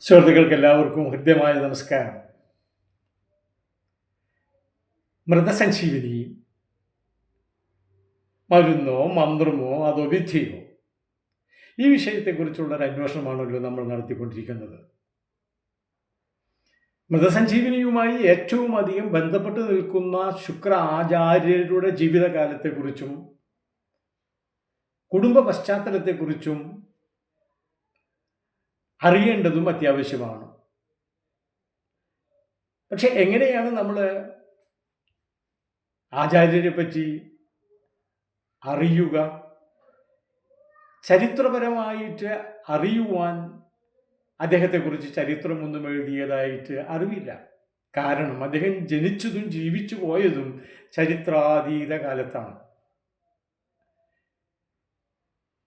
സുഹൃത്തുക്കൾക്ക് എല്ലാവർക്കും ഹൃദ്യമായ നമസ്കാരം. മൃതസഞ്ജീവനി മരുന്നോ മന്ത്രമോ അതോ വിധിയോ, ഈ വിഷയത്തെക്കുറിച്ചുള്ള ഒരു അന്വേഷണമാണല്ലോ നമ്മൾ നടത്തിക്കൊണ്ടിരിക്കുന്നത്. മൃതസഞ്ജീവനിയുമായി ഏറ്റവും അധികം ബന്ധപ്പെട്ട് നിൽക്കുന്ന ശുക്ര ആചാര്യരുടെ ജീവിതകാലത്തെക്കുറിച്ചും കുടുംബ പശ്ചാത്തലത്തെക്കുറിച്ചും അറിയേണ്ടതും അത്യാവശ്യമാണ്. പക്ഷെ എങ്ങനെയാണ് നമ്മൾ ആചാര്യരെ പറ്റി അറിയുക? ചരിത്രപരമായിട്ട് അറിയുവാൻ അദ്ദേഹത്തെക്കുറിച്ച് ചരിത്രമൊന്നും എഴുതിയതായിട്ട് അറിവില്ല. കാരണം അദ്ദേഹം ജനിച്ചതും ജീവിച്ചു പോയതും ചരിത്രാതീത കാലത്താണ്.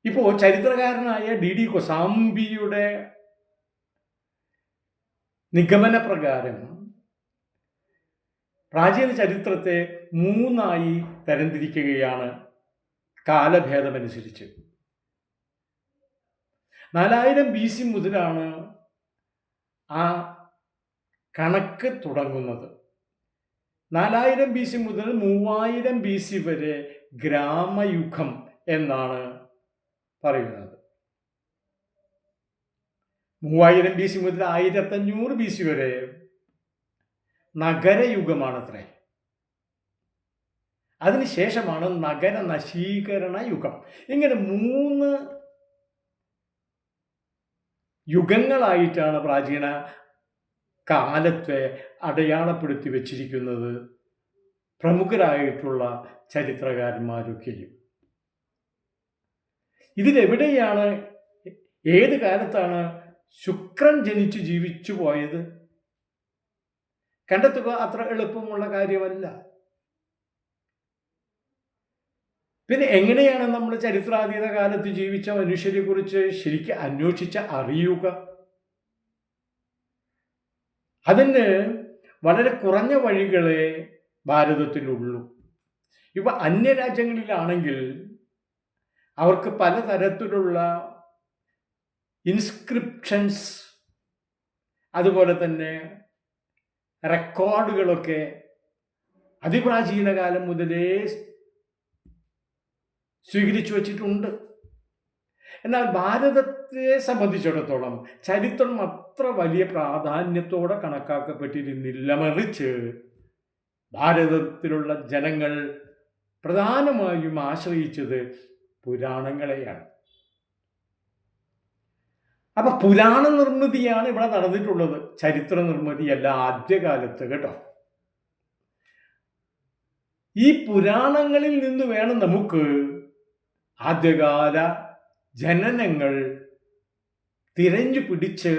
ഇപ്പോൾ ചരിത്രകാരനായ DD കൊസാംബിയുടെ നിഗമന പ്രകാരം പ്രാചീന ചരിത്രത്തെ 3 തരംതിരിക്കുകയാണ് കാലഭേദമനുസരിച്ച്. 4000 BC മുതലാണ് ആ കണക്ക് തുടങ്ങുന്നത്. 4000 BC മുതൽ 3000 BC വരെ ഗ്രാമയുഗം എന്നാണ് പറയുന്നത്. 3000 BC മുതൽ 1500 BC വരെ നഗരയുഗമാണത്രേ. അതിനുശേഷമാണ് നഗര നശീകരണ യുഗം. ഇങ്ങനെ 3 യുഗങ്ങളായിട്ടാണ് പ്രാചീന കാലത്തെ അടയാളപ്പെടുത്തി വച്ചിരിക്കുന്നത് പ്രമുഖരായിട്ടുള്ള ചരിത്രകാരന്മാരൊക്കെയും. ഇതിലെവിടെയാണ്, ഏത് കാലത്താണ് ശുക്രൻ ജനിച്ചു ജീവിച്ചു പോയത്? കണ്ടെത്തുക അത്ര എളുപ്പമുള്ള കാര്യമല്ല. പിന്നെ എങ്ങനെയാണ് നമ്മൾ ചരിത്രാതീത കാലത്ത് ജീവിച്ച മനുഷ്യരെ കുറിച്ച് ശരിക്കും അന്വേഷിച്ച് അറിയുക? അതിന് വളരെ കുറഞ്ഞ വഴികളെ ഭാരതത്തിലുള്ളൂ. ഇവ അന്യരാജ്യങ്ങളിലാണെങ്കിൽ അവർക്ക് പലതരത്തിലുള്ള ഇൻസ്ക്രിപ്ഷൻസ്, അതുപോലെ തന്നെ റെക്കോർഡുകളൊക്കെ അതിപ്രാചീന കാലം മുതലേ സ്വീകരിച്ചു വച്ചിട്ടുണ്ട്. എന്നാൽ ഭാരതത്തെ സംബന്ധിച്ചിടത്തോളം ചരിത്രം അത്ര വലിയ പ്രാധാന്യത്തോടെ കണക്കാക്കപ്പെട്ടിരുന്നില്ല. മറിച്ച് ഭാരതത്തിലുള്ള ജനങ്ങൾ പ്രധാനമായും ആശ്രയിച്ചത് പുരാണങ്ങളെയാണ്. അപ്പൊ പുരാണ നിർമ്മിതിയാണ് ഇവിടെ നടന്നിട്ടുള്ളത്, ചരിത്ര നിർമ്മിതിയല്ല ആദ്യകാലത്ത് കേട്ടോ. ഈ പുരാണങ്ങളിൽ നിന്ന് വേണം നമുക്ക് ആദ്യകാല ജനനങ്ങൾ തിരഞ്ഞു പിടിച്ച്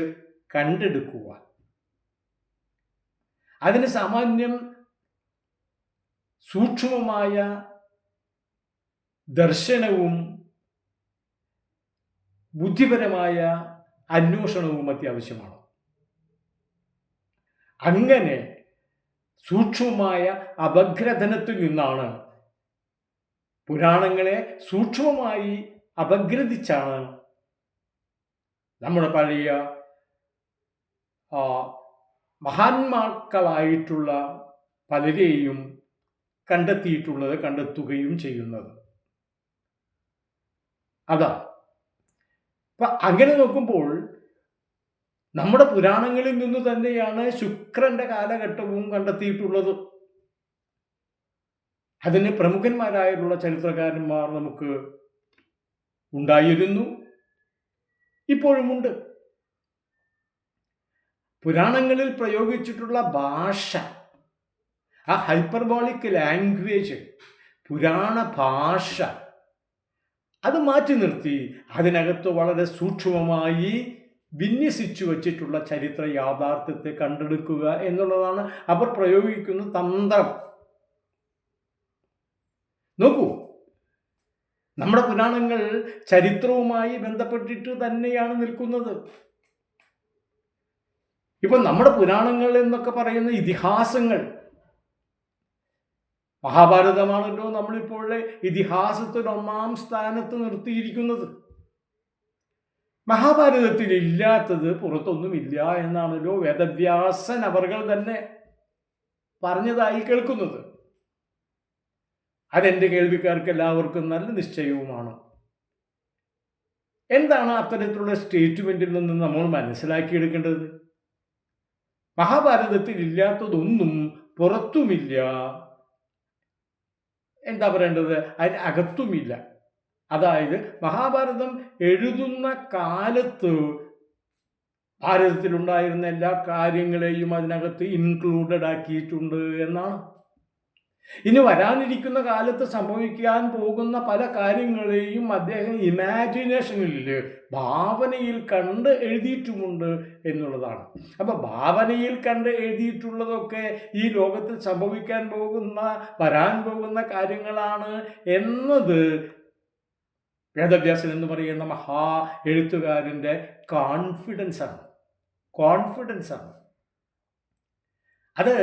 കണ്ടെടുക്കുക. അതിന് സാമാന്യം സൂക്ഷ്മമായ ദർശനവും ബുദ്ധിപരമായ അന്വേഷണവും അത്യാവശ്യമാണ്. അങ്ങനെ സൂക്ഷ്മമായ അപഗ്രഥനത്തിൽ നിന്നാണ്, പുരാണങ്ങളെ സൂക്ഷ്മമായി അപഗ്രഥിച്ചാണ് നമ്മുടെ പഴയ മഹാന്മാക്കളായിട്ടുള്ള പലരെയും കണ്ടെത്തുകയും ചെയ്യുന്നത്. അതാ അപ്പൊ അങ്ങനെ നോക്കുമ്പോൾ നമ്മുടെ പുരാണങ്ങളിൽ നിന്ന് തന്നെയാണ് ശുക്രന്റെ കാലഘട്ടവും കണ്ടെത്തിയിട്ടുള്ളത്. അതിന് പ്രമുഖന്മാരായിട്ടുള്ള ചരിത്രകാരന്മാർ നമുക്ക് ഉണ്ടായിരുന്നു, ഇപ്പോഴുമുണ്ട്. പുരാണങ്ങളിൽ പ്രയോഗിച്ചിട്ടുള്ള ഭാഷ, ആ ഹൈപ്പർബോളിക് ലാംഗ്വേജ്, പുരാണ ഭാഷ, അത് മാറ്റി നിർത്തി അതിനകത്ത് വളരെ സൂക്ഷ്മമായി വിന്യസിച്ചു വച്ചിട്ടുള്ള ചരിത്ര യാഥാർത്ഥ്യത്തെ കണ്ടെടുക്കുക എന്നുള്ളതാണ് അവർ പ്രയോഗിക്കുന്ന തന്ത്രം. നോക്കൂ, നമ്മുടെ പുരാണങ്ങൾ ചരിത്രവുമായി ബന്ധപ്പെട്ടിട്ട് തന്നെയാണ് നിൽക്കുന്നത്. ഇപ്പൊ നമ്മുടെ പുരാണങ്ങൾ എന്നൊക്കെ പറയുന്ന ഇതിഹാസങ്ങൾ, മഹാഭാരതമാണല്ലോ നമ്മളിപ്പോൾ ഇതിഹാസത്തിൽ 1-ാം സ്ഥാനത്ത് നിർത്തിയിരിക്കുന്നത്. മഹാഭാരതത്തിൽ ഇല്ലാത്തത് പുറത്തൊന്നുമില്ല എന്നാണല്ലോ വേദവ്യാസൻ അവർകൾ തന്നെ പറഞ്ഞതായി കേൾക്കുന്നത്. അതെൻ്റെ കേൾവിക്കാർക്ക് എല്ലാവർക്കും നല്ല നിശ്ചയവുമാണ്. എന്താണ് അത്തരത്തിലുള്ള സ്റ്റേറ്റ്മെൻറ്റിൽ നിന്ന് നമ്മൾ മനസ്സിലാക്കിയെടുക്കേണ്ടത്? മഹാഭാരതത്തിൽ ഇല്ലാത്തതൊന്നും പുറത്തുമില്ല, എന്താ പറയേണ്ടത്, അതിന് അകത്തുമില്ല. അതായത് മഹാഭാരതം എഴുതുന്ന കാലത്ത് ഭാരതത്തിലുണ്ടായിരുന്ന എല്ലാ കാര്യങ്ങളെയും അതിനകത്ത് ഇൻക്ലൂഡഡ് ആക്കിയിട്ടുണ്ട് എന്നാണ്. ഇനി വരാനിരിക്കുന്ന കാലത്ത് സംഭവിക്കാൻ പോകുന്ന പല കാര്യങ്ങളെയും അദ്ദേഹം ഇമാജിനേഷനിൽ, ഭാവനയിൽ കണ്ട് എഴുതിയിട്ടുമുണ്ട് എന്നുള്ളതാണ്. അപ്പോൾ ഭാവനയിൽ കണ്ട് എഴുതിയിട്ടുള്ളതൊക്കെ ഈ ലോകത്തിൽ സംഭവിക്കാൻ പോകുന്ന, വരാൻ പോകുന്ന കാര്യങ്ങളാണ് എന്നത് വേദവ്യാസൻ എന്ന് പറയുന്ന മഹാ എഴുത്തുകാരൻ്റെ കോൺഫിഡൻസാണ്. അത്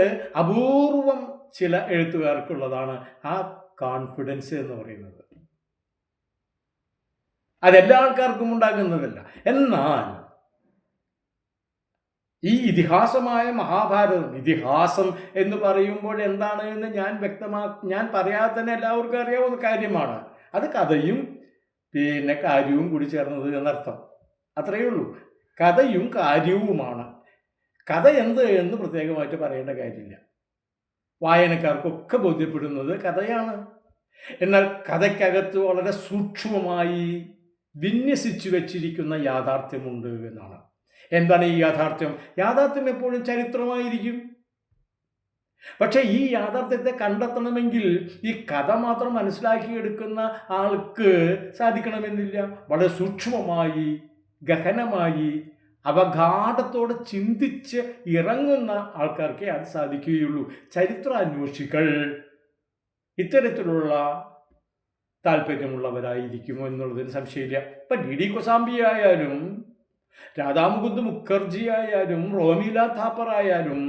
അപൂർവം ചില എഴുത്തുകാർക്കുള്ളതാണ് ആ കോൺഫിഡൻസ് എന്ന് പറയുന്നത്. അതെല്ലാ ആൾക്കാർക്കും ഉണ്ടാകുന്നതല്ല. എന്നാൽ ഈ ഇതിഹാസമായ മഹാഭാരതം, ഇതിഹാസം എന്ന് പറയുമ്പോൾ എന്താണ് എന്ന് ഞാൻ പറയാതെ തന്നെ എല്ലാവർക്കും അറിയാവുന്ന കാര്യമാണ്. അത് കഥയും പിന്നെ കാര്യവും കൂടി ചേർന്നത് എന്നർത്ഥം. അത്രയേ ഉള്ളൂ. കഥയും കാര്യവുമാണ്. കഥ എന്ത് എന്ന് പ്രത്യേകമായിട്ട് പറയേണ്ട കാര്യമില്ല. വായനക്കാർക്കൊക്കെ ബോധ്യപ്പെടുന്നത് കഥയാണ്. എന്നാൽ കഥയ്ക്കകത്ത് വളരെ സൂക്ഷ്മമായി വിന്യസിച്ചു വച്ചിരിക്കുന്ന യാഥാർത്ഥ്യമുണ്ട് എന്നാണ്. എന്താണ് ഈ യാഥാർത്ഥ്യം? യാഥാർത്ഥ്യം എപ്പോഴും ചരിത്രമായിരിക്കും. പക്ഷേ ഈ യാഥാർത്ഥ്യത്തെ കണ്ടെത്തണമെങ്കിൽ ഈ കഥ മാത്രം മനസ്സിലാക്കിയെടുക്കുന്ന ആൾക്ക് സാധിക്കണമെന്നില്ല. വളരെ സൂക്ഷ്മമായി, ഗഹനമായി, അവഗാഢത്തോടെ ചിന്തിച്ച് ഇറങ്ങുന്ന ആൾക്കാർക്കേ അത് സാധിക്കുകയുള്ളൂ. ചരിത്രാന്വേഷികൾ ഇത്തരത്തിലുള്ള താല്പര്യമുള്ളവരായിരിക്കുമോ എന്നുള്ളതിന് സംശയമില്ല. ഇപ്പം ഡി ഡി കൊസാംബി ആയാലും, രാധാമുകുന്ദ് മുഖർജി ആയാലും, റോമീല താപ്പർ ആയാലും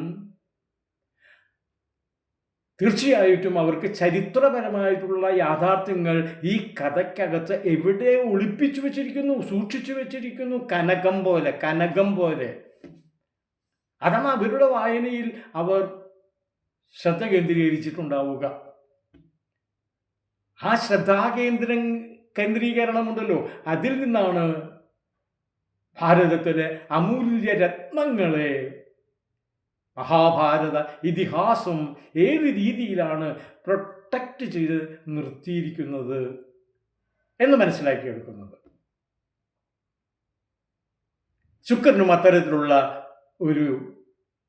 തീർച്ചയായിട്ടും അവർക്ക് ചരിത്രപരമായിട്ടുള്ള യാഥാർത്ഥ്യങ്ങൾ ഈ കഥയ്ക്കകത്ത് എവിടെ ഒളിപ്പിച്ചു വെച്ചിരിക്കുന്നു, സൂക്ഷിച്ചു വെച്ചിരിക്കുന്നു, കനകം പോലെ. അതാണ് അവരുടെ വായനയിൽ അവർ ശ്രദ്ധ കേന്ദ്രീകരിച്ചിട്ടുണ്ടാവുക. ആ കേന്ദ്രീകരണമുണ്ടല്ലോ, അതിൽ നിന്നാണ് ഭാരതത്തിലെ അമൂല്യ രത്നങ്ങളെ, മഹാഭാരത ഇതിഹാസം ഏത് രീതിയിലാണ് പ്രൊട്ടക്റ്റ് ചെയ്ത് നിർത്തിയിരിക്കുന്നത് എന്ന് മനസ്സിലാക്കിയെടുക്കുന്നത്. ശുക്രനും അത്തരത്തിലുള്ള ഒരു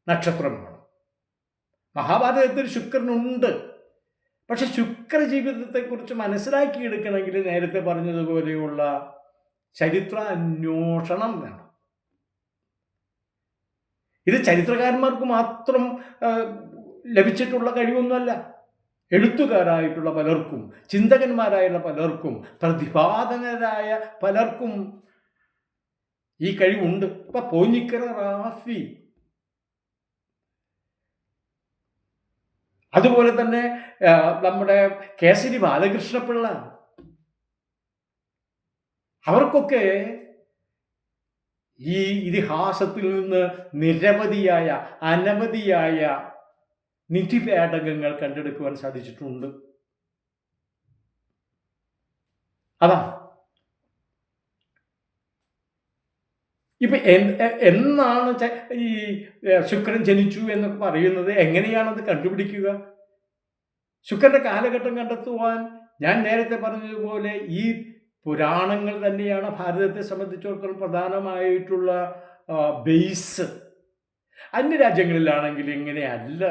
നക്ഷത്രമാണ്. മഹാഭാരതത്തിൽ ശുക്രനുണ്ട്. പക്ഷെ ശുക്ര ജീവിതത്തെക്കുറിച്ച് മനസ്സിലാക്കിയെടുക്കണമെങ്കിൽ നേരത്തെ പറഞ്ഞതുപോലെയുള്ള ചരിത്ര അന്വേഷണം വേണം. ഇത് ചരിത്രകാരന്മാർക്ക് മാത്രം ലഭിച്ചിട്ടുള്ള കഴിവൊന്നുമല്ല. എഴുത്തുകാരായിട്ടുള്ള പലർക്കും, ചിന്തകന്മാരായുള്ള പലർക്കും, പ്രതിപാദകരായ പലർക്കും ഈ കഴിവുണ്ട്. ഇപ്പൊ പോഞ്ഞിക്കര റാഫി, അതുപോലെ തന്നെ നമ്മുടെ കേസരി ബാലകൃഷ്ണപിള്ള, അവർക്കൊക്കെ ഈ ഇതിഹാസത്തിൽ നിന്ന് അനവധിയായ നിധിപേടകങ്ങൾ കണ്ടെടുക്കുവാൻ സാധിച്ചിട്ടുണ്ട്. അതാ ഇപ്പൊ എന്നാണ് ഈ ശുക്രൻ ജനിച്ചു എന്നൊക്കെ പറയുന്നത്? എങ്ങനെയാണത് കണ്ടുപിടിക്കുക? ശുക്രന്റെ കാലഘട്ടം കണ്ടെത്തുവാൻ ഞാൻ നേരത്തെ പറഞ്ഞതുപോലെ ഈ പുരാണങ്ങൾ തന്നെയാണ് ഭാരതത്തെ സംബന്ധിച്ചിടത്തോളം പ്രധാനമായിട്ടുള്ള ബേസ്. അന്യരാജ്യങ്ങളിലാണെങ്കിൽ ഇങ്ങനെയല്ല.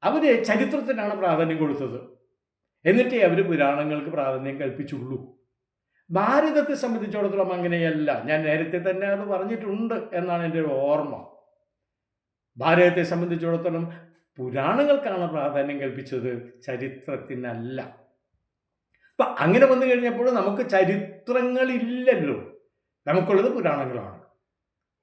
അവർ ചരിത്രത്തിനാണ് പ്രാധാന്യം കൊടുത്തത്, എന്നിട്ടേ അവർ പുരാണങ്ങൾക്ക് പ്രാധാന്യം കൽപ്പിച്ചുള്ളൂ. ഭാരതത്തെ സംബന്ധിച്ചിടത്തോളം അങ്ങനെയല്ല. ഞാൻ നേരത്തെ തന്നെ അത് പറഞ്ഞിട്ടുണ്ട് എന്നാണ് എൻ്റെ ഓർമ്മ. ഭാരതത്തെ സംബന്ധിച്ചിടത്തോളം പുരാണങ്ങൾക്കാണ് പ്രാധാന്യം കൽപ്പിച്ചത്, ചരിത്രത്തിനല്ല. അപ്പം അങ്ങനെ വന്നു കഴിഞ്ഞപ്പോൾ നമുക്ക് ചരിത്രങ്ങളില്ലല്ലോ, നമുക്കുള്ളത് പുരാണങ്ങളാണ്.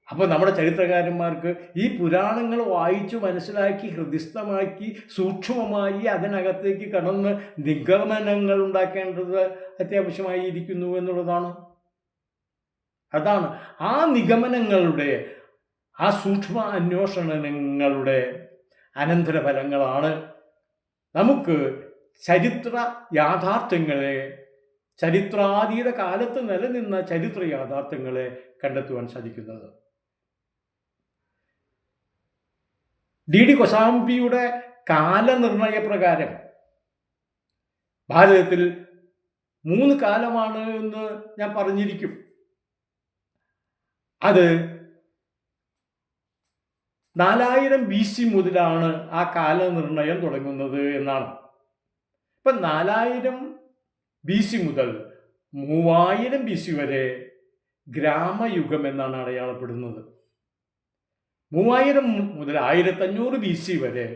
അപ്പോൾ നമ്മുടെ ചരിത്രകാരന്മാർക്ക് ഈ പുരാണങ്ങൾ വായിച്ചു മനസ്സിലാക്കി, ഹൃദിസ്ഥമാക്കി, സൂക്ഷ്മമായി അതിനകത്തേക്ക് കടന്ന് നിഗമനങ്ങൾ ഉണ്ടാക്കേണ്ടത് അത്യാവശ്യമായിരിക്കുന്നു എന്നുള്ളതാണ്. അതാണ് ആ നിഗമനങ്ങളുടെ, ആ സൂക്ഷ്മ അന്വേഷണങ്ങളുടെ അനന്തരഫലങ്ങളാണ് നമുക്ക് ചരിത്ര യാഥാർത്ഥ്യങ്ങളെ, ചരിത്രാതീത കാലത്ത് നിലനിന്ന ചരിത്ര യാഥാർത്ഥ്യങ്ങളെ കണ്ടെത്തുവാൻ സാധിക്കുന്നത്. ഡി കൊസാംബിയുടെ കാലനിർണയ പ്രകാരം ഭാരതത്തിൽ 3 കാലമാണ് എന്ന് ഞാൻ പറഞ്ഞിരിക്കും. അത് 4000 BC മുതലാണ് ആ കാലനിർണയം തുടങ്ങുന്നത് എന്നാണ്. ഇപ്പം 4000 BC മുതൽ 3000 BC വരെ ഗ്രാമയുഗം എന്നാണ് അടയാളപ്പെടുന്നത്. 3000 മുതൽ 1500 BC വരെ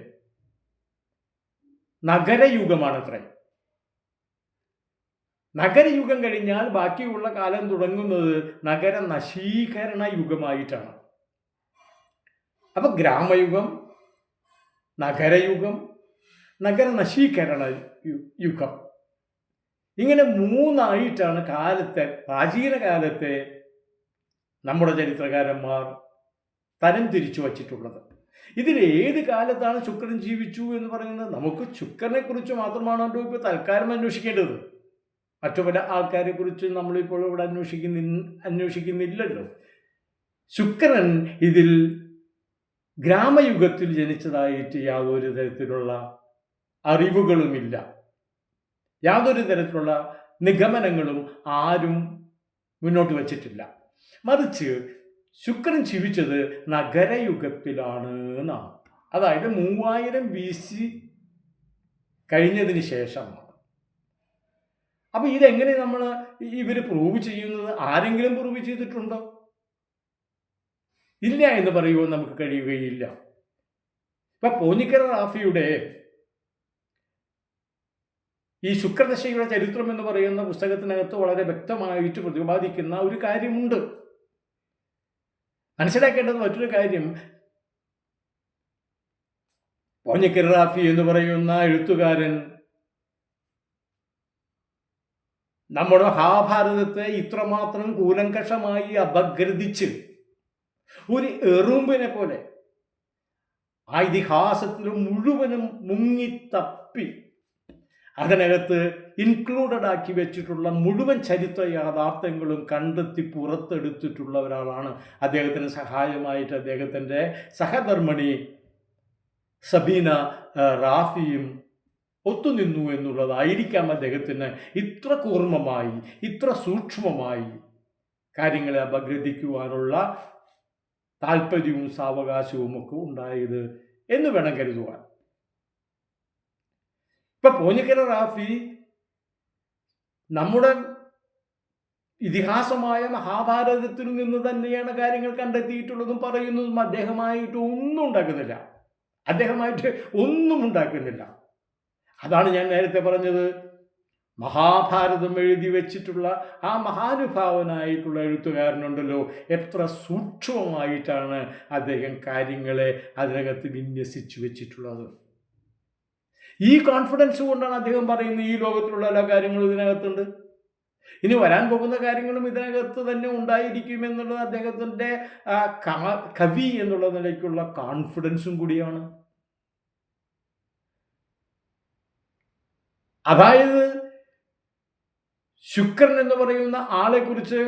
നഗരയുഗമാണത്രേ. നഗരയുഗം കഴിഞ്ഞാൽ ബാക്കിയുള്ള കാലം തുടങ്ങുന്നത് നഗര നശീകരണ യുഗമായിട്ടാണ്. അപ്പൊ ഗ്രാമയുഗം, നഗരയുഗം, നഗര നശീകരണ യുഗം, ഇങ്ങനെ 3ആയിട്ടാണ് കാലത്തെ, പ്രാചീന കാലത്തെ നമ്മുടെ ചരിത്രകാരന്മാർ തരം തിരിച്ചു വച്ചിട്ടുള്ളത്. ഇതിൽ ഏത് കാലത്താണ് ശുക്രൻ ജീവിച്ചു എന്ന് പറയുന്നത് നമുക്ക് ശുക്രനെ കുറിച്ച് മാത്രമാണല്ലോ ഇപ്പോൾ തൽക്കാലം അന്വേഷിക്കേണ്ടത്. മറ്റു പല ആൾക്കാരെ കുറിച്ച് നമ്മളിപ്പോൾ ഇവിടെ അന്വേഷിക്കുന്നില്ലല്ലോ. ശുക്രൻ ഇതിൽ ഗ്രാമയുഗത്തിൽ ജനിച്ചതായിട്ട് യാതൊരു തരത്തിലുള്ള അറിവുകളുമില്ല, യാതൊരു തരത്തിലുള്ള നിഗമനങ്ങളും ആരും മുന്നോട്ട് വച്ചിട്ടില്ല. മറിച്ച് ശുക്രൻ ജീവിച്ചത് നഗരയുഗത്തിലാണ് എന്നാണ്. അതായത് 3000 BC കഴിഞ്ഞതിന് ശേഷമാണ്. അപ്പം ഇതെങ്ങനെ ഇവർ പ്രൂവ് ചെയ്യുന്നത്? ആരെങ്കിലും പ്രൂവ് ചെയ്തിട്ടുണ്ടോ? ഇല്ല എന്ന് പറയുവാൻ നമുക്ക് കഴിയുകയില്ല. ഇപ്പം പോഞ്ഞിക്കര റാഫിയുടെ ഈ ശുക്രദശയുടെ ചരിത്രം എന്ന് പറയുന്ന പുസ്തകത്തിനകത്ത് വളരെ വ്യക്തമായിട്ട് പ്രതിപാദിക്കുന്ന ഒരു കാര്യമുണ്ട്. മനസ്സിലാക്കേണ്ടത് മറ്റൊരു കാര്യം, പോഞ്ഞിക്കര റാഫി എന്ന് പറയുന്ന എഴുത്തുകാരൻ നമ്മുടെ മഹാഭാരതത്തെ ഇത്രമാത്രം കൂലങ്കഷമായി അപഗ്രഥിച്ച് ഒരു എറുമ്പിനെ പോലെ ആ ഇതിഹാസത്തിൽ മുഴുവനും മുങ്ങിത്തപ്പി അതിനകത്ത് ഇൻക്ലൂഡഡ് ആക്കി വെച്ചിട്ടുള്ള മുഴുവൻ ചരിത്ര യാഥാർത്ഥ്യങ്ങളും കണ്ടെത്തി പുറത്തെടുത്തിട്ടുള്ള ഒരാളാണ്. അദ്ദേഹത്തിന് സഹായമായിട്ട് അദ്ദേഹത്തിൻ്റെ സഹധർമ്മിണി സബീന റാഫിയും ഒത്തുനിന്നു എന്നുള്ളതായിരിക്കാം അദ്ദേഹത്തിന് ഇത്ര കൂർമ്മമായി, ഇത്ര സൂക്ഷ്മമായി കാര്യങ്ങളെ അപഗ്രഥിക്കുവാനുള്ള താല്പര്യവും സാവകാശവും ഒക്കെ ഉണ്ടായത് എന്ന് വേണം കരുതുവാൻ. ഇപ്പൊ പോഞ്ഞിക്കര റാഫി നമ്മുടെ ഇതിഹാസമായ മഹാഭാരതത്തിൽ നിന്ന് തന്നെയാണ് കാര്യങ്ങൾ കണ്ടെത്തിയിട്ടുള്ളതും പറയുന്നതും. അദ്ദേഹമായിട്ട് ഒന്നും ഉണ്ടാക്കുന്നില്ല. അതാണ് ഞാൻ നേരത്തെ പറഞ്ഞത്, മഹാഭാരതം എഴുതി വെച്ചിട്ടുള്ള ആ മഹാനുഭാവനായിട്ടുള്ള എഴുത്തുകാരനുണ്ടല്ലോ, എത്ര സൂക്ഷ്മമായിട്ടാണ് അദ്ദേഹം കാര്യങ്ങളെ അതിനകത്ത് വിന്യസിച്ചു വെച്ചിട്ടുള്ളത്. ഈ കോൺഫിഡൻസ് കൊണ്ടാണ് അദ്ദേഹം പറയുന്നത് ഈ ലോകത്തിലുള്ള എല്ലാ കാര്യങ്ങളും ഇതിനകത്തുണ്ട്, ഇനി വരാൻ പോകുന്ന കാര്യങ്ങളും ഇതിനകത്ത് തന്നെ ഉണ്ടായിരിക്കുമെന്നുള്ളത് അദ്ദേഹത്തിൻ്റെ കവി എന്നുള്ള നിലയ്ക്കുള്ള കോൺഫിഡൻസും കൂടിയാണ്. അതായത് ശുക്രൻ എന്ന് പറയുന്ന ആളെക്കുറിച്ച്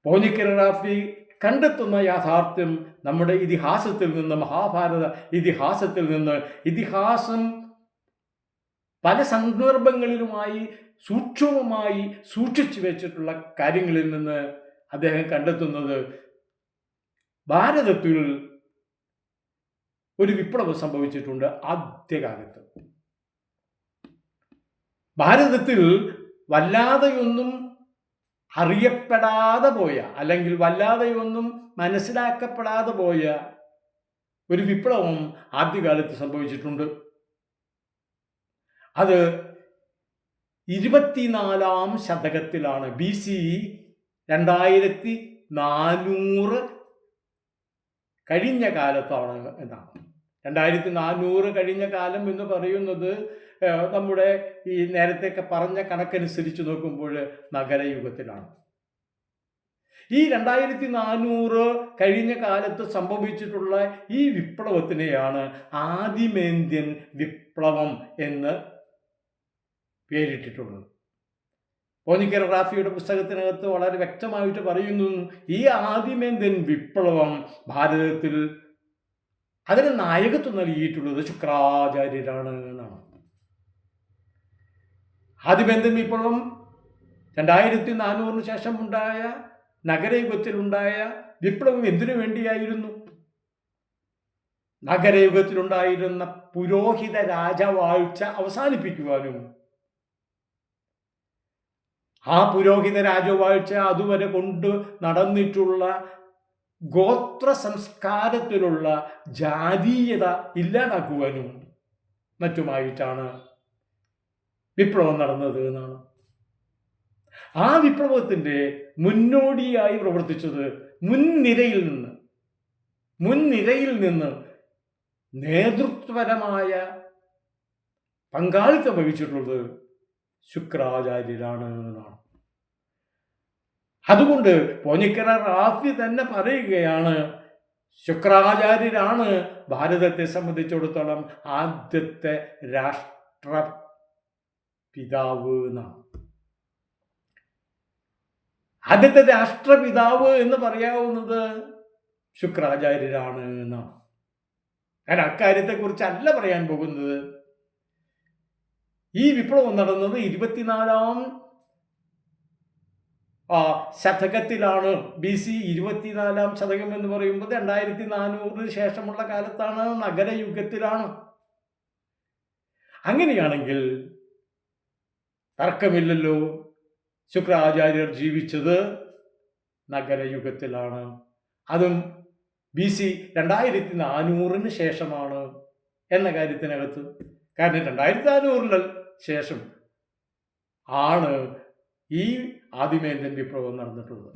പോഞ്ഞിക്കര റാഫി കണ്ടെത്തുന്ന യാഥാർത്ഥ്യം നമ്മുടെ ഇതിഹാസത്തിൽ നിന്ന്, മഹാഭാരത ഇതിഹാസത്തിൽ നിന്ന്, ഇതിഹാസം പല സന്ദർഭങ്ങളിലുമായി സൂക്ഷ്മമായി സൂക്ഷിച്ചു വെച്ചിട്ടുള്ള കാര്യങ്ങളിൽ നിന്ന് അദ്ദേഹം കണ്ടെത്തുന്നത് ഭാരതത്തിൽ ഒരു വിപ്ലവം സംഭവിച്ചിട്ടുണ്ട്. ആദ്യകാലത്ത് ഭാരതത്തിൽ വല്ലാതെയൊന്നും അറിയപ്പെടാതെ പോയ, അല്ലെങ്കിൽ വല്ലാതെയൊന്നും മനസ്സിലാക്കപ്പെടാതെ പോയ ഒരു വിപ്ലവം ആദ്യകാലത്ത് സംഭവിച്ചിട്ടുണ്ട്. അത് 24-ാം ശതകത്തിലാണ്. BC 2400 കഴിഞ്ഞ കാലത്താണ് എന്നാണ്. 2400 കഴിഞ്ഞ കാലം എന്ന് പറയുന്നത് നമ്മുടെ ഈ നേരത്തെയൊക്കെ പറഞ്ഞ കണക്കനുസരിച്ച് നോക്കുമ്പോൾ നഗരയുഗത്തിലാണ്. ഈ 2400 കഴിഞ്ഞ കാലത്ത് സംഭവിച്ചിട്ടുള്ള ഈ വിപ്ലവത്തിനെയാണ് ആദിമേന്ത്യൻ വിപ്ലവം എന്ന് പേരിട്ടിട്ടുള്ളത്. പോഞ്ഞിക്കര റാഫിയുടെ പുസ്തകത്തിനകത്ത് വളരെ വ്യക്തമായിട്ട് പറയുന്നു, ഈ ആദിമേന്ത്യൻ വിപ്ലവം ഭാരതത്തിൽ അതിന് നായകത്വം നൽകിയിട്ടുള്ളത് ശുക്രാചാര്യരാണ് എന്നാണ്. ആദിമേന്ത്യൻ വിപ്ലവം 2400 ശേഷം ഉണ്ടായ നഗരയുഗത്തിലുണ്ടായ വിപ്ലവം എന്തിനു വേണ്ടിയായിരുന്നു? നഗരയുഗത്തിലുണ്ടായിരുന്ന പുരോഹിത രാജവാഴ്ച അവസാനിപ്പിക്കുവാനും ആ പുരോഹിത രാജവാഴ്ച അതുവരെ കൊണ്ട് നടന്നിട്ടുള്ള ഗോത്ര സംസ്കാരത്തിലുള്ള ജാതീയത ഇല്ലാതാക്കുവാനും മറ്റുമായിട്ടാണ് വിപ്ലവം നടന്നത് എന്നാണ്. ആ വിപ്ലവത്തിൻ്റെ മുന്നോടിയായി പ്രവർത്തിച്ചത് മുൻനിരയിൽ നിന്ന് നേതൃത്വപരമായ പങ്കാളിത്തം വഹിച്ചിട്ടുള്ളത് ശുക്രാചാര്യരാണ് എന്നാണ്. അതുകൊണ്ട് പോഞ്ഞിക്കര റാഫി തന്നെ പറയുകയാണ്, ശുക്രാചാര്യരാണ് ഭാരതത്തെ സംബന്ധിച്ചിടത്തോളം ആദ്യത്തെ രാഷ്ട്രപിതാവ് എന്നാണ്. ആദ്യത്തെ രാഷ്ട്രപിതാവ് എന്ന് പറയാവുന്നത് ശുക്രാചാര്യരാണ് എന്നാണ്. ഞാൻ അക്കാര്യത്തെക്കുറിച്ചല്ല പറയാൻ പോകുന്നത്. ഈ വിപ്ലവം നടന്നത് 24-ാം ശതകത്തിലാണ്. BC 24-ാം ശതകം എന്ന് പറയുമ്പോൾ 2400 ശേഷമുള്ള കാലത്താണ്, നഗരയുഗത്തിലാണ്. അങ്ങനെയാണെങ്കിൽ തർക്കമില്ലല്ലോ, ശുക്രാചാര്യർ ജീവിച്ചത് നഗരയുഗത്തിലാണ്. അതും BC 2400 ശേഷമാണ് എന്ന കാര്യത്തിനകത്ത്. കാരണം 2400 ശേഷം ആണ് ഈ ആദിമേന്ത്യൻ വിപ്ലവം നടന്നിട്ടുള്ളത്.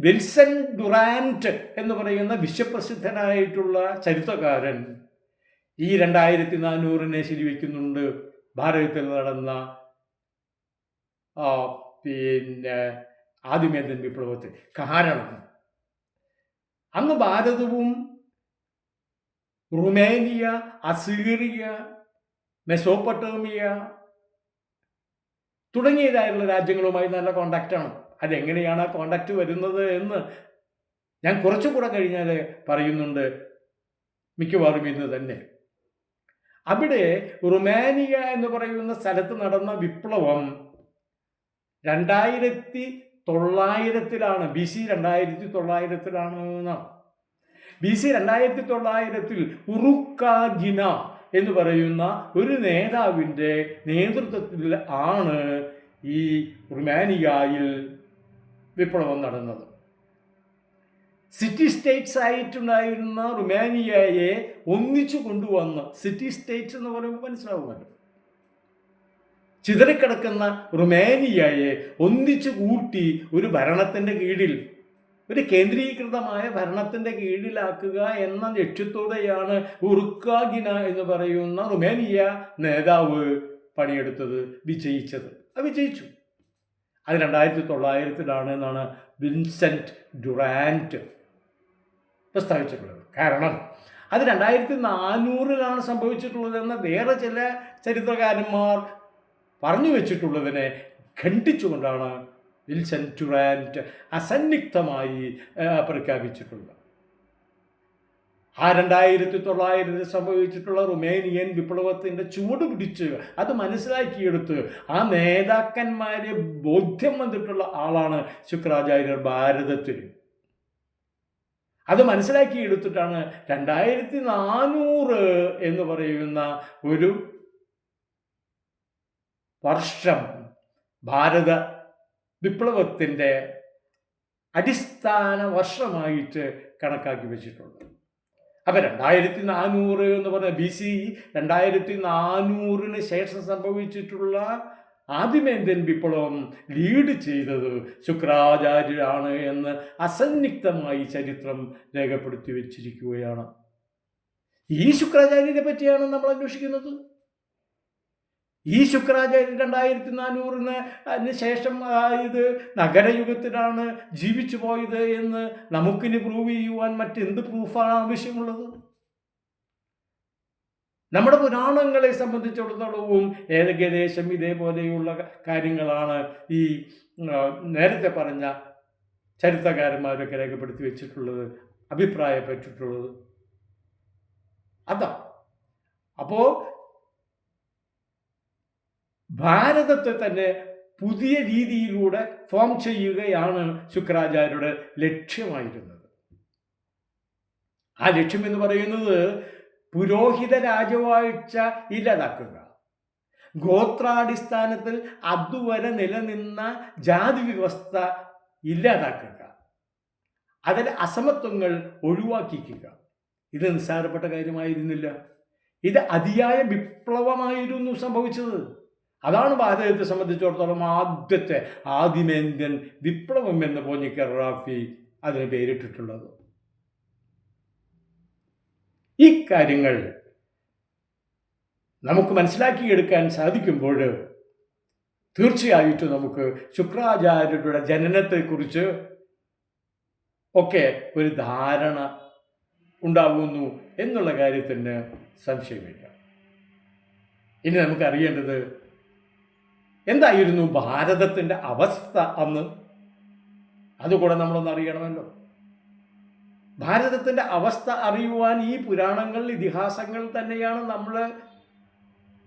വിൽസൺ ഡുറാന്റ് എന്ന് പറയുന്ന വിശ്വപ്രസിദ്ധനായിട്ടുള്ള ചരിത്രകാരൻ ഈ 2400 ശരിവെക്കുന്നുണ്ട് ഭാരതത്തിൽ നടന്ന ആദിമേന്ത്യൻ വിപ്ലവത്തിൽ. കാരണം അന്ന് ഭാരതവും റുമേനിയ, അസീറിയ, മെസോപ്പൊട്ടേമിയ തുടങ്ങിയതായുള്ള രാജ്യങ്ങളുമായി നല്ല കോണ്ടാക്റ്റാണ്. അതെങ്ങനെയാണ് ആ കോണ്ടാക്റ്റ് വരുന്നത് എന്ന് ഞാൻ കുറച്ചുകൂടെ കഴിഞ്ഞാൽ പറയുന്നുണ്ട്, മിക്കവാറും ഇന്ന് തന്നെ. അവിടെ റുമാനിയ എന്ന് പറയുന്ന സ്ഥലത്ത് നടന്ന വിപ്ലവം 2900-ലാണ്. BC 2900-ലാണ് എന്നാണ്. BC 2900-ൽ ഉറുക്കാഗിന എന്ന് പറയുന്ന ഒരു നേതാവിൻ്റെ നേതൃത്വത്തിൽ ആണ് ഈ റുമാനിയയിൽ വിപ്ലവം നടന്നത്. സിറ്റി സ്റ്റേറ്റ്സ് ആയിട്ടുണ്ടായിരുന്ന റുമാനിയയെ ഒന്നിച്ചു കൊണ്ടുവന്ന്, സിറ്റി സ്റ്റേറ്റ്സ് എന്ന് പറയുമ്പോൾ മനസ്സിലാവുമല്ലോ, ചിതറിക്കിടക്കുന്ന റുമാനിയയെ ഒന്നിച്ചു കൂട്ടി ഒരു ഭരണത്തിൻ്റെ കീഴിൽ, ഒരു കേന്ദ്രീകൃതമായ ഭരണത്തിൻ്റെ കീഴിലാക്കുക എന്ന ലക്ഷ്യത്തോടെയാണ് ഉറുക്കാഗിന എന്ന് പറയുന്ന റുമാനിയ നേതാവ് പണിയെടുത്തത്, വിജയിച്ചത്. അത് വിജയിച്ചു. അത് 2900-ലാണ് എന്നാണ് വിൻസെന്റ് ഡുറാന്റ് പ്രസ്താവിച്ചിട്ടുള്ളത്. കാരണം അത് 2400-ലാണ് സംഭവിച്ചിട്ടുള്ളതെന്ന് വേറെ ചില ചരിത്രകാരന്മാർ പറഞ്ഞു വെച്ചിട്ടുള്ളതിനെ ഖണ്ഡിച്ചുകൊണ്ടാണ് വിൽസൺ ഡുറാന്റ് അസന്നിഗ്ധമായി പ്രഖ്യാപിച്ചിട്ടുള്ളത്. ആ 2900 സംഭവിച്ചിട്ടുള്ള റുമേനിയൻ വിപ്ലവത്തിൻ്റെ ചുവട് പിടിച്ച് അത് മനസ്സിലാക്കിയെടുത്ത് ആ നേതാക്കന്മാരെ ബോധ്യം വന്നിട്ടുള്ള ആളാണ് ശുക്രാചാര്യർ ഭാരതത്തിൽ. അത് മനസ്സിലാക്കിയെടുത്തിട്ടാണ് 2400 എന്ന് പറയുന്ന ഒരു വർഷം ഭാരത വിപ്ലവത്തിൻ്റെ അടിസ്ഥാന വർഷമായിട്ട് കണക്കാക്കി വെച്ചിട്ടുണ്ട്. അപ്പം 2400 എന്ന് പറഞ്ഞ BC 2400 ശേഷം സംഭവിച്ചിട്ടുള്ള ആദിമേന്ത്യൻ വിപ്ലവം ലീഡ് ചെയ്തത് ശുക്രാചാര്യരാണ് എന്ന് അസന്നിഗ്ധമായി ചരിത്രം രേഖപ്പെടുത്തി വെച്ചിരിക്കുകയാണ്. ഈ ശുക്രാചാര്യരെ പറ്റിയാണ് നമ്മൾ അന്വേഷിക്കുന്നത്. ഈ ശുക്രാചാര്യൻ 2400 അതിന് ശേഷം ഇത് നഗരയുഗത്തിലാണ് ജീവിച്ചു പോയത് എന്ന് നമുക്കിനി പ്രൂവ് ചെയ്യുവാൻ മറ്റെന്ത് പ്രൂഫാണ് ആവശ്യമുള്ളത്? നമ്മുടെ പുരാണങ്ങളെ സംബന്ധിച്ചിടത്തോളവും ഏകദേശം ഇതേപോലെയുള്ള കാര്യങ്ങളാണ് ഈ നേരത്തെ പറഞ്ഞ ചരിത്രകാരന്മാരൊക്കെ രേഖപ്പെടുത്തി വെച്ചിട്ടുള്ളത്, അഭിപ്രായപ്പെട്ടിട്ടുള്ളത്. അതാ അപ്പോൾ ഭാരതത്തെ തന്നെ പുതിയ രീതിയിലൂടെ ഫോം ചെയ്യുകയാണ് ശുക്രാചാര്യരുടെ ലക്ഷ്യമായിരുന്നത്. ആ ലക്ഷ്യം എന്ന് പറയുന്നത് പുരോഹിത രാജവാഴ്ച ഇല്ലാതാക്കുക, ഗോത്രാടിസ്ഥാനത്തിൽ അതുവരെ നിലനിന്ന ജാതി വ്യവസ്ഥ ഇല്ലാതാക്കുക, അതിലെ അസമത്വങ്ങൾ ഒഴിവാക്കിക്കുക. ഇത് നിസ്സാരപ്പെട്ട കാര്യമായിരുന്നില്ല. ഇത് അതിയായ വിപ്ലവമായിരുന്നു സംഭവിച്ചത്. അതാണ് ഭാരതത്തെ സംബന്ധിച്ചിടത്തോളം ആദ്യത്തെ ആദിമേന്ത്യൻ വിപ്ലവം എന്ന് പോഞ്ഞിക്കർ റാഫി അതിന് പേരിട്ടിട്ടുള്ളത്. ഈ കാര്യങ്ങൾ നമുക്ക് മനസ്സിലാക്കിയെടുക്കാൻ സാധിക്കുമ്പോൾ തീർച്ചയായിട്ടും നമുക്ക് ശുക്രാചാര്യരുടെ ജനനത്തെക്കുറിച്ച് ഒക്കെ ഒരു ധാരണ ഉണ്ടാകുന്നു എന്നുള്ള കാര്യത്തിന് സംശയമില്ല. ഇനി നമുക്കറിയേണ്ടത് എന്തായിരുന്നു ഭാരതത്തിൻ്റെ അവസ്ഥ അന്ന്, അതുകൂടെ നമ്മളൊന്ന് അറിയണമല്ലോ. ഭാരതത്തിൻ്റെ അവസ്ഥ അറിയുവാൻ ഈ പുരാണങ്ങൾ, ഇതിഹാസങ്ങൾ തന്നെയാണ് നമ്മൾ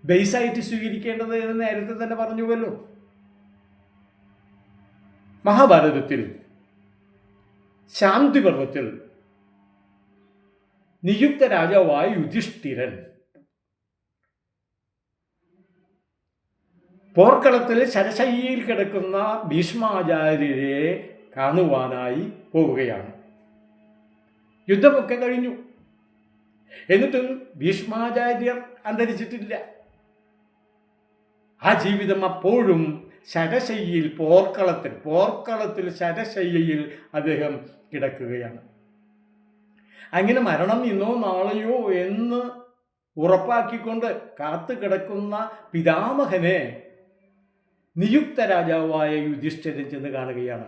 ബേസായിട്ട് സ്വീകരിക്കേണ്ടത് എന്ന് നേരത്തെ തന്നെ പറഞ്ഞുവല്ലോ. മഹാഭാരതത്തിൽ ശാന്തിപർവത്തിൽ നിയുക്ത രാജാവായ യുധിഷ്ഠിരൻ പോർക്കളത്തിൽ ശരശയ്യയിൽ കിടക്കുന്ന ഭീഷ്മാചാര്യരെ കാണുവാനായി പോവുകയാണ്. യുദ്ധമൊക്കെ കഴിഞ്ഞു, എന്നിട്ടും ഭീഷ്മാചാര്യർ അന്തരിച്ചിട്ടില്ല. ആ ജീവിതം അപ്പോഴും ശരശയ്യയിൽ, പോർക്കളത്തിൽ ശരശയ്യയിൽ അദ്ദേഹം കിടക്കുകയാണ്. അങ്ങനെ മരണം ഇന്നോ നാളെയോ എന്ന് ഉറപ്പാക്കിക്കൊണ്ട് കാത്തു കിടക്കുന്ന പിതാമഹനെ നിയുക്ത രാജാവായ യുധിഷ്ഠിരൻ ചെന്ന് കാണുകയാണ്.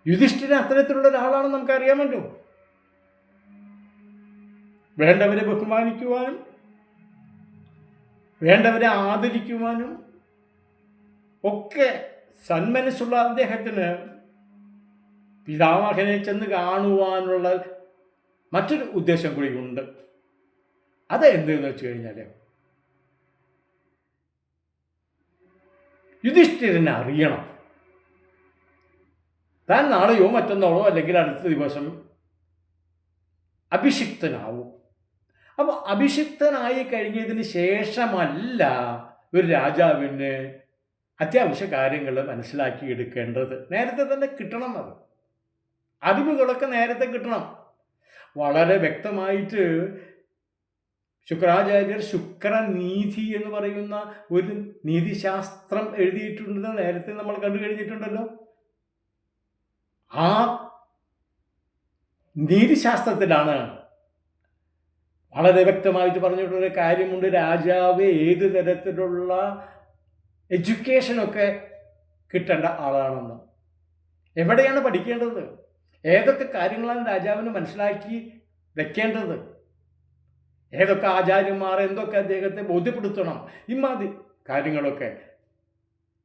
യുധിഷ്ഠിരൻ അത്തരത്തിലുള്ള ഒരാളാണ് നമുക്കറിയാമല്ലോ. വേണ്ടവരെ ബഹുമാനിക്കുവാനും വേണ്ടവരെ ആദരിക്കുവാനും ഒക്കെ സന്മനസ്സുള്ള അദ്ദേഹത്തിന് പിതാമഹനെ ചെന്ന് കാണുവാനുള്ള മറ്റൊരു ഉദ്ദേശം കൂടി ഉണ്ട്. അത് എന്തെന്ന് വെച്ച് കഴിഞ്ഞാൽ യുധിഷ്ഠിരനെ അറിയണം, താൻ നാളെയോ മറ്റന്നാളോ അല്ലെങ്കിൽ അടുത്ത ദിവസം അഭിഷിക്തനാവും. അപ്പോൾ അഭിഷിക്തനായി കഴിഞ്ഞതിന് ശേഷമല്ല ഒരു രാജാവിന് അത്യാവശ്യ കാര്യങ്ങൾ മനസ്സിലാക്കിയെടുക്കേണ്ടത്. നേരത്തെ തന്നെ കിട്ടണം. അത് അറിവുകളൊക്കെ നേരത്തെ കിട്ടണം. വളരെ വ്യക്തമായിട്ട് ശുക്രാചാര്യർ ശുക്രനീതി എന്ന് പറയുന്ന ഒരു നീതിശാസ്ത്രം എഴുതിയിട്ടുണ്ടെന്ന് നേരത്തെ നമ്മൾ കണ്ടു കഴിഞ്ഞിട്ടുണ്ടല്ലോ. ആ നീതിശാസ്ത്രത്തിലാണ് വളരെ വ്യക്തമായിട്ട് പറഞ്ഞിട്ടുള്ളൊരു കാര്യമുണ്ട്. രാജാവ് ഏത് തരത്തിലുള്ള എഡ്യൂക്കേഷനൊക്കെ കിട്ടേണ്ട ആളാണെന്ന്, എവിടെയാണ് പഠിക്കേണ്ടത്, ഏതൊക്കെ കാര്യങ്ങളാണ് രാജാവിന് മനസ്സിലാക്കി വെക്കേണ്ടത്, ഏതൊക്കെ ആചാര്യന്മാർ എന്തൊക്കെ അദ്ദേഹത്തെ ബോധ്യപ്പെടുത്തണം, ഇമാതി കാര്യങ്ങളൊക്കെ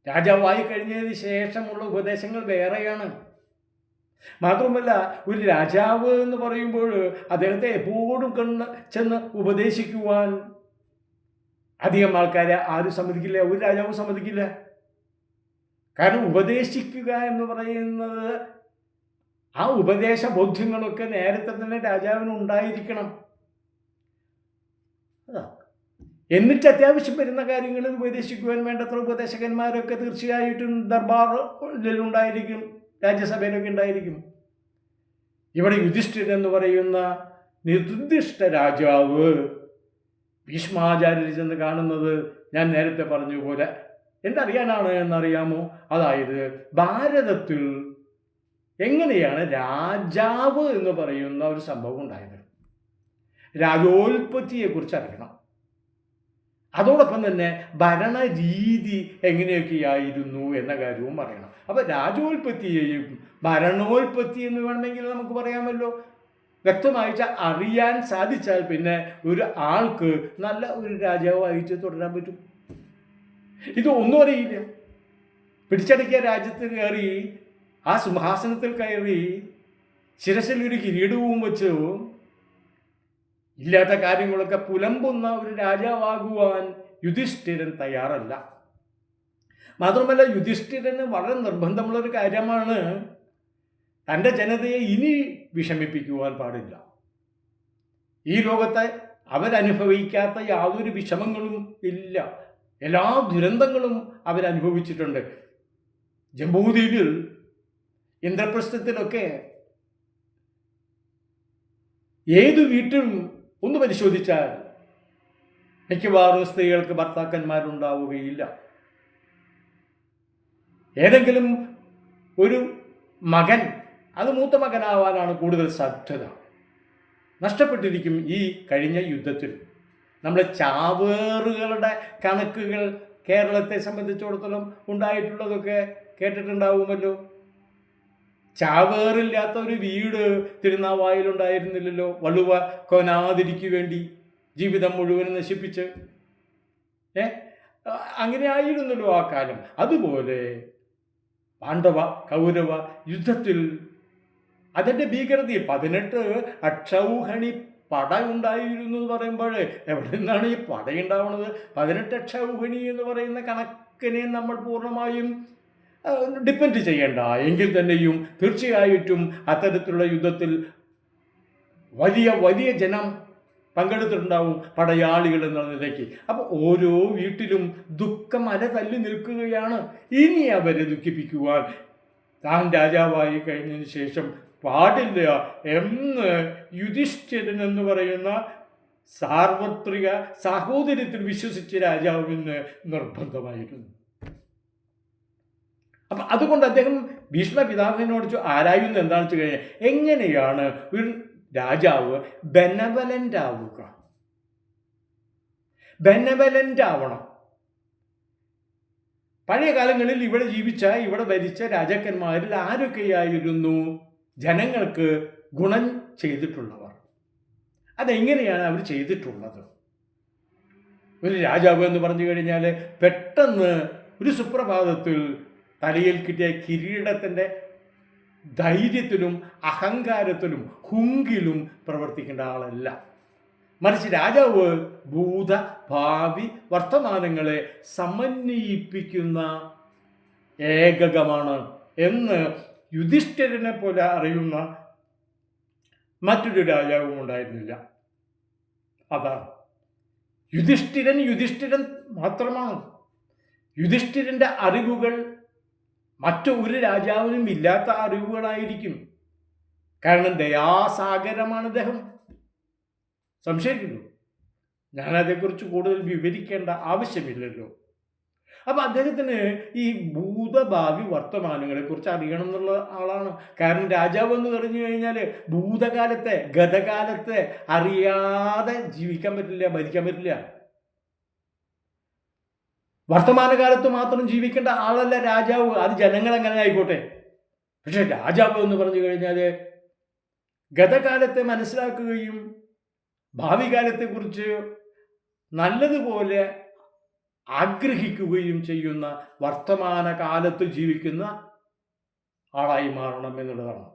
രാജാവായി കഴിഞ്ഞതിന് ശേഷമുള്ള ഉപദേശങ്ങൾ വേറെയാണ്. മാത്രമല്ല, ഒരു രാജാവ് എന്ന് പറയുമ്പോൾ അദ്ദേഹത്തെ എപ്പോഴും ചെന്ന് ഉപദേശിക്കുവാൻ അധികം ആൾക്കാരെ ആരും സമ്മതിക്കില്ല, ഒരു രാജാവും സമ്മതിക്കില്ല. കാരണം ഉപദേശിക്കുക എന്ന് പറയുന്നത് ആ ഉപദേശ ബോധ്യങ്ങളൊക്കെ നേരത്തെ തന്നെ രാജാവിന് ഉണ്ടായിരിക്കണം. അതാ. എന്നിട്ട് അത്യാവശ്യം വരുന്ന കാര്യങ്ങളിൽ ഉപദേശിക്കുവാൻ വേണ്ടത്ര ഉപദേശകന്മാരൊക്കെ തീർച്ചയായിട്ടും ദർബാറിലുണ്ടായിരിക്കും, രാജ്യസഭയിലൊക്കെ ഉണ്ടായിരിക്കും. ഇവിടെ യുധിഷ്ഠിരൻ എന്ന് പറയുന്ന നിർദ്ദിഷ്ട രാജാവ് ഭീഷ്മാചാര്യർ ചെന്ന് കാണുന്നത് ഞാൻ നേരത്തെ പറഞ്ഞ പോലെ എന്തറിയാനാണ് എന്നറിയാമോ? അതായത് ഭാരതത്തിൽ എങ്ങനെയാണ് രാജാവ് എന്ന് പറയുന്ന ഒരു സംഭവം ഉണ്ടായത്, രാജോൽപത്തിയെക്കുറിച്ച് അറിയണം. അതോടൊപ്പം തന്നെ ഭരണരീതി എങ്ങനെയൊക്കെയായിരുന്നു എന്ന കാര്യവും പറയണം. അപ്പോൾ രാജോൽപത്തിയെയും ഭരണോൽപത്തി എന്ന് വേണമെങ്കിൽ നമുക്ക് പറയാമല്ലോ. വ്യക്തമായിട്ട് അറിയാൻ സാധിച്ചാൽ പിന്നെ ഒരു ആൾക്ക് നല്ല ഒരു രാജാവായിട്ട് തുടരാൻ പറ്റും. ഇത് ഒന്നും അറിയില്ല. പിടിച്ചടക്കിയ രാജ്യത്ത് കയറി ആ സിംഹാസനത്തിൽ കയറി ശിരസിൽ ഒരു കിരീടവും വെച്ച് ഇല്ലാത്ത കാര്യങ്ങളൊക്കെ പുലമ്പുന്ന ഒരു രാജാവാകുവാൻ യുധിഷ്ഠിരൻ തയ്യാറല്ല. മാത്രമല്ല യുധിഷ്ഠിരന് വളരെ നിർബന്ധമുള്ളൊരു കാര്യമാണ് തൻ്റെ ജനതയെ ഇനി വിഷമിപ്പിക്കുവാൻ പാടില്ല. ഈ ലോകത്തെ അവരനുഭവിക്കാത്ത യാതൊരു വിഷമങ്ങളും ഇല്ല. എല്ലാ ദുരന്തങ്ങളും അവരനുഭവിച്ചിട്ടുണ്ട്. ജംബൂദ്വീപിൽ ഇന്ദ്രപ്രസ്ഥത്തിലൊക്കെ ഏതു വീട്ടിലും ഒന്ന് പരിശോധിച്ചാൽ മിക്കവാറും സ്ത്രീകൾക്ക് ഭർത്താക്കന്മാരുണ്ടാവുകയില്ല. ഏതെങ്കിലും ഒരു മകൻ, അത് മൂത്ത മകനാവാനാണ് കൂടുതൽ സാധ്യത. നഷ്ടപ്പെട്ടിരിക്കും ഈ കഴിഞ്ഞ യുദ്ധത്തിൽ. നമ്മുടെ ചാവേറുകളുടെ കണക്കുകൾ കേരളത്തെ സംബന്ധിച്ചിടത്തോളം ഉണ്ടായിട്ടുള്ളതൊക്കെ കേട്ടിട്ടുണ്ടാവുമല്ലോ. ചാവേറില്ലാത്ത ഒരു വീട് തിരുനാവായിലുണ്ടായിരുന്നില്ലല്ലോ. വളുവ കൊനാതിരിക്ക് വേണ്ടി ജീവിതം മുഴുവൻ നശിപ്പിച്ച് അങ്ങനെ ആയിരുന്നല്ലോ ആ കാലം. അതുപോലെ പാണ്ഡവ കൗരവ യുദ്ധത്തിൽ അതിൻ്റെ ഭീകരതയിൽ 18 അക്ഷൗഹിണി പട ഉണ്ടായിരുന്നു എന്ന് പറയുമ്പോൾ എവിടെ നിന്നാണ് ഈ പടയുണ്ടാവുന്നത്? 18 അക്ഷൗഹിണി എന്ന് പറയുന്ന കണക്കിനെ നമ്മൾ പൂർണ്ണമായും ഡിപ്പെൻഡ് ചെയ്യേണ്ട. എങ്കിൽ തന്നെയും തീർച്ചയായിട്ടും അത്തരത്തിലുള്ള യുദ്ധത്തിൽ വലിയ വലിയ ജനം പങ്കെടുത്തിട്ടുണ്ടാവും, പടയാളികൾ എന്നുള്ള നിലയ്ക്ക്. അപ്പോൾ ഓരോ വീട്ടിലും ദുഃഖം അല തല്ലി നിൽക്കുകയാണ്. ഇനി അവരെ ദുഃഖിപ്പിക്കുവാൻ താൻ രാജാവായി കഴിഞ്ഞതിന് ശേഷം പാടില്ല എന്ന് യുധിഷ്ഠിരൻ എന്ന് പറയുന്ന സാർവത്രിക സാഹോദര്യത്തിൽ വിശ്വസിച്ച രാജാവിന് നിർബന്ധമായിരുന്നു. അപ്പം അതുകൊണ്ട് അദ്ദേഹം ഭീഷ്മ പിതാവിനോട് ആരായുന്നത് എന്താണെന്ന് വെച്ച് കഴിഞ്ഞാൽ, എങ്ങനെയാണ് ഒരു രാജാവ് ബെനവലൻ്റ് ആവുക? ബെനവലൻ്റ് ആവണം. പഴയ കാലങ്ങളിൽ ഇവിടെ ജീവിച്ച, ഇവിടെ ഭരിച്ച രാജാക്കന്മാരിൽ ആരൊക്കെയായിരുന്നു ജനങ്ങൾക്ക് ഗുണം ചെയ്തിട്ടുള്ളവർ? അതെങ്ങനെയാണ് അവർ ചെയ്തിട്ടുള്ളത്? ഒരു രാജാവ് എന്ന് പറഞ്ഞു കഴിഞ്ഞാൽ പെട്ടെന്ന് ഒരു സുപ്രഭാതത്തിൽ തലയിൽ കിട്ടിയ കിരീടത്തിൻ്റെ ധൈര്യത്തിലും അഹങ്കാരത്തിലും ഹുങ്കിലും പ്രവർത്തിക്കേണ്ട ആളല്ല. മറിച്ച് രാജാവ് ഭൂത ഭാവി വർത്തമാനങ്ങളെ സമന്വയിപ്പിക്കുന്ന ഏകകമാണ് എന്ന് യുധിഷ്ഠിരനെ പോലെ അറിയുന്ന മറ്റൊരു രാജാവും ഉണ്ടായിരുന്നില്ല. അതാണ് യുധിഷ്ഠിരൻ മാത്രമാണ്. യുധിഷ്ഠിരൻ്റെ അറിവുകൾ മറ്റൊരു രാജാവിനും ഇല്ലാത്ത അറിവുകളായിരിക്കും. കാരണം ദയാസാഗരമാണ് അദ്ദേഹം, സംശയിക്കുന്നു. ഞാനതേക്കുറിച്ച് കൂടുതൽ വിവരിക്കേണ്ട ആവശ്യമില്ലല്ലോ. അപ്പം അദ്ദേഹത്തിന് ഈ ഭൂതഭാവി വർത്തമാനങ്ങളെക്കുറിച്ച് അറിയണം എന്നുള്ള ആളാണ്. കാരണം രാജാവ് എന്ന് പറഞ്ഞു കഴിഞ്ഞാൽ ഭൂതകാലത്തെ ഗതകാലത്തെ അറിയാതെ ജീവിക്കാൻ പറ്റില്ല, ഭരിക്കാൻ പറ്റില്ല. വർത്തമാനകാലത്ത് മാത്രം ജീവിക്കേണ്ട ആളല്ല രാജാവ്. അത് ജനങ്ങൾ എങ്ങനെ ആയിക്കോട്ടെ. പക്ഷെ രാജാവ് എന്ന് പറഞ്ഞു കഴിഞ്ഞാൽ ഗതകാലത്തെ മനസ്സിലാക്കുകയും ഭാവി കാലത്തെക്കുറിച്ച് നല്ലതുപോലെ ആഗ്രഹിക്കുകയും ചെയ്യുന്ന വർത്തമാനകാലത്ത് ജീവിക്കുന്ന ആളായി മാറണം എന്നുള്ളതാണ്.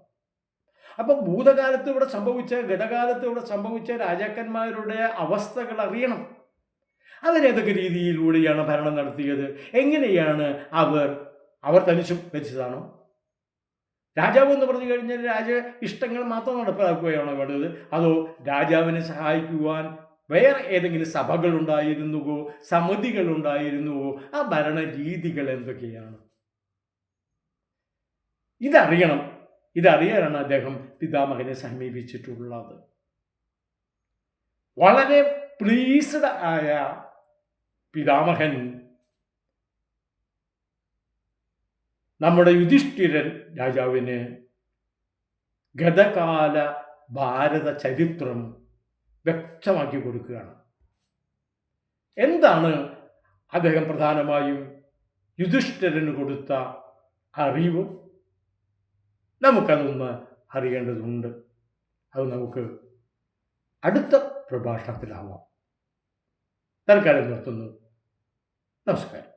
അപ്പം ഭൂതകാലത്ത് ഇവിടെ സംഭവിച്ച, ഗതകാലത്ത് ഇവിടെ സംഭവിച്ച രാജാക്കന്മാരുടെ അവസ്ഥകൾ അറിയണം. അവരേതൊക്കെ രീതിയിലൂടെയാണ് ഭരണം നടത്തിയത്? എങ്ങനെയാണ് അവർ തനിച്ചും ഭരിച്ചതാണോ? രാജാവ് എന്ന് പറഞ്ഞു കഴിഞ്ഞാൽ രാജ ഇഷ്ടങ്ങൾ മാത്രം നടപ്പിലാക്കുകയാണോ വേണ്ടത്? അതോ രാജാവിനെ സഹായിക്കുവാൻ വേറെ ഏതെങ്കിലും സഭകൾ ഉണ്ടായിരുന്നുവോ, സമിതികൾ ഉണ്ടായിരുന്നുവോ? ആ ഭരണ രീതികൾ എന്തൊക്കെയാണ്? ഇതറിയാനാണ് അദ്ദേഹം പിതാമഹനെ സമീപിച്ചിട്ടുള്ളത്. വളരെ പ്ലീസ്ഡ് ആയ പിതാമഹൻ നമ്മുടെ യുധിഷ്ഠിരൻ രാജാവിന് ഗതകാല ഭാരത ചരിത്രം വ്യക്തമാക്കി കൊടുക്കുകയാണ്. എന്താണ് അദ്ദേഹം പ്രധാനമായും യുധിഷ്ഠിരന് കൊടുത്ത അറിവ്? നമുക്കതൊന്ന് അറിയേണ്ടതുണ്ട്. അത് നമുക്ക് അടുത്ത പ്രഭാഷണത്തിലാവാം. തൽക്കാലം നിർത്തുന്നു. നമസ്കാരം.